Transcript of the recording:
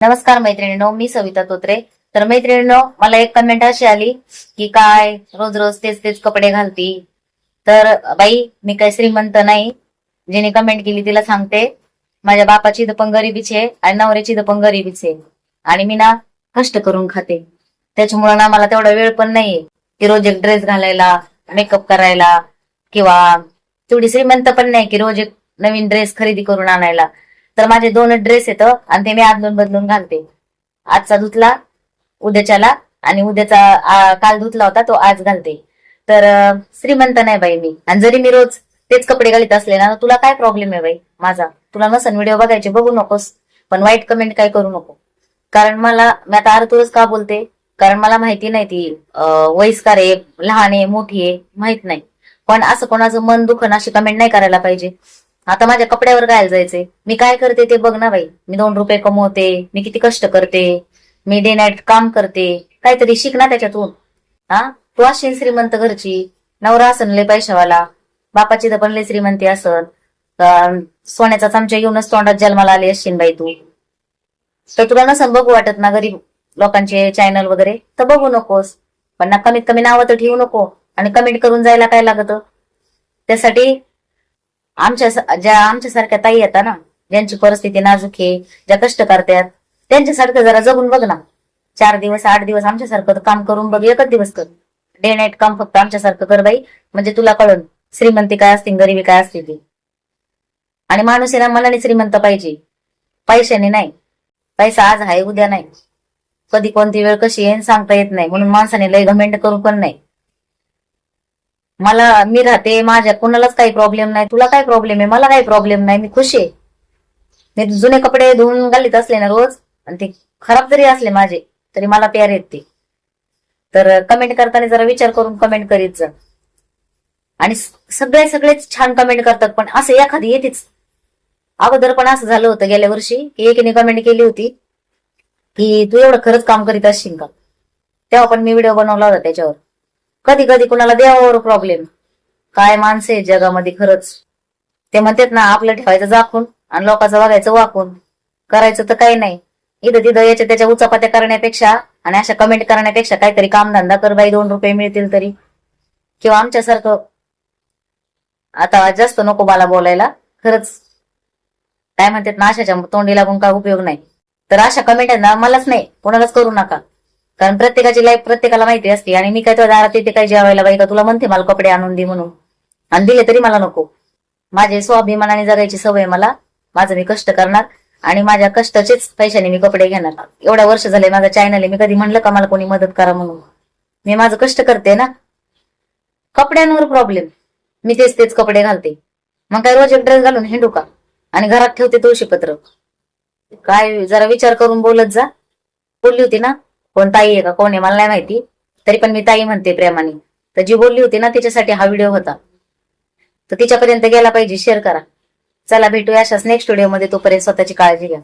नमस्कार मैत्रिणींनो, मी सविता तोत्रे. तर मैत्रिणींनो, मला एक कमेंट अशी आली की काय रोज रोज तेच तेच कपडे घालती. तर बाई, मी काही श्रीमंत नाही. जिने कमेंट केली तिला सांगते, माझ्या बापाची तर पण गरिबीच आहे आणि नवऱ्याची तर पण गरिबीच आहे. आणि मी ना कष्ट करून खाते. त्याच्यामुळे ना मला तेवढा वेळ पण नाहीये की रोज एक ड्रेस घालायला, मेकअप करायला, किंवा तेवढी श्रीमंत पण नाही की रोज एक नवीन ड्रेस खरेदी करून आणायला. तर माझे 2 ड्रेस येतं आणि ते मी आदलून बदलून घालते. आजचा धुतला उद्याच्याला, आणि उद्याचा काल धुतला होता तो आज घालते. तर श्रीमंत नाही बाई मी. आणि जरी मी रोज तेच कपडे घालीत असले ना, तुला काय प्रॉब्लेम आहे बाई माझा? तुला नसन व्हिडिओ बघायचे बघू नकोस, पण वाईट कमेंट काय करू नको. कारण मी आता अर्धवरच का बोलते, कारण मला माहिती नाही ती वयस्कर आहे, लहान आहे, मोठी आहे, माहित नाही. पण असं कोणाचं मन दुखन अशी कमेंट नाही करायला पाहिजे. आता माझ्या कपड्यावर काय जायचंय? मी काय करते ते बघ ना बाई. मी 2 रुपये कमवते, मी किती कष्ट करते, मी डे नाईट काम करते. काहीतरी शिक ना त्याच्यातून. हा, तू असेल श्रीमंत घरची, नवरा असन लय पैशावाला, बापाची तर पण लय श्रीमंती असन, सोन्याचा चमचा घेऊनच तोंडात जन्माला आली असशील बाई तू. तर तुला नसन बघू वाटत ना गरीब लोकांचे चॅनल वगैरे, तर बघू नकोस. पण ना कमीत कमी नावं तर ठेवू नको. आणि कमेंट करून जायला काय लागत त्यासाठी? आमच्यासारख्या ताई येतात ना, ज्यांची परिस्थिती नाजूक आहे, ज्या कष्ट करतात, त्यांच्यासारखं जरा जगून बघ ना. 4 दिवस 8 दिवस आमच्यासारखं काम करून बघ, एकच दिवस कर. डे नाईट काम फक्त आमच्यासारखं कर बाई. म्हणजे तुला कळन श्रीमंती काय असते, गरिबी काय असते ती. आणि माणूस आहे ना मनाने श्रीमंत पाहिजे, पैशाने नाही. पैसा आज आहे उद्या नाही. कधी कोणती वेळ कशी येईन सांगता येत नाही. म्हणून माणसाने लय घमेंड करू पण नाही. मी राहते, माझ्या कोणालाच काही प्रॉब्लेम नाही. तुला काय प्रॉब्लेम आहे? मला काही प्रॉब्लेम नाही, मी खुश आहे. मी जुने कपडे धुवून घालीत असले ना रोज, आणि ते खराब जरी असले माझे, तरी मला प्यार येत ते. तर कमेंट करताना जरा विचार करून कमेंट करीत जा. आणि सगळेच छान कमेंट करतात, पण असं एखादी येतेच. अगोदर पण असं झालं होतं गेल्या वर्षी की एकीने कमेंट केली होती की तू एवढं खरंच काम करीत असशील का. तेव्हा पण मी व्हिडिओ बनवला होता त्याच्यावर. कधी कधी कुणाला देवावर प्रॉब्लेम. काय माणसं आहे जगामध्ये खरंच. ते म्हणतात ना, आपलं ठेवायचं झाकून आणि लोकांचं बघायचं वाकून. करायचं तर काही नाही. इथं तिथं याच्या त्याच्या उचापात्या करण्यापेक्षा आणि अशा कमेंट करण्यापेक्षा काहीतरी कामधंदा कर बाई, 2 रुपये मिळतील तरी. किंवा आमच्यासारखं, आता जास्त नको मला बोलायला, खरंच काय म्हणतात ना, अशाच्या तोंडी लागून काय उपयोग नाही. तर अशा कमेंट ना मलाच नाही, कोणालाच करू नका. कारण प्रत्येकाची लाईफ प्रत्येकाला माहिती असते. आणि मी काय तुझ्या दारात येते काय जेवायला बाई का तुला म्हणते मला कपडे आणून दे म्हणून? आणि दिले तरी मला नको. माझे स्वाभिमानाने जगायची सवय मला. माझं मी कष्ट करणार आणि माझ्या कष्टाचेच पैशाने मी कपडे घेणार. एवढ्या वर्ष झाले माझा चॅनल आहे, मी कधी म्हणलं का मला कोणी मदत करा म्हणून? मी माझं कष्ट करते ना. कपड्यांवर प्रॉब्लेम, मी तेच कपडे घालते. मग काय रोज एक ड्रेस घालून हिंडू का? आणि घरात ठेवते तुळशीपत्र. काय जरा विचार करून बोलत जा. बोलली होती ना, कोण ताई आहे का कोण आहे मला नाही माहिती, तरी पण मी ताई म्हणते प्रेमाने. तर जी बोलली होती ना तिच्यासाठी हा व्हिडिओ होता. तर तिच्यापर्यंत गेला पाहिजे, शेअर करा. चला भेटूया अशाच नेक्स्ट व्हिडिओ मध्ये. तोपर्यंत स्वतःची काळजी घ्या.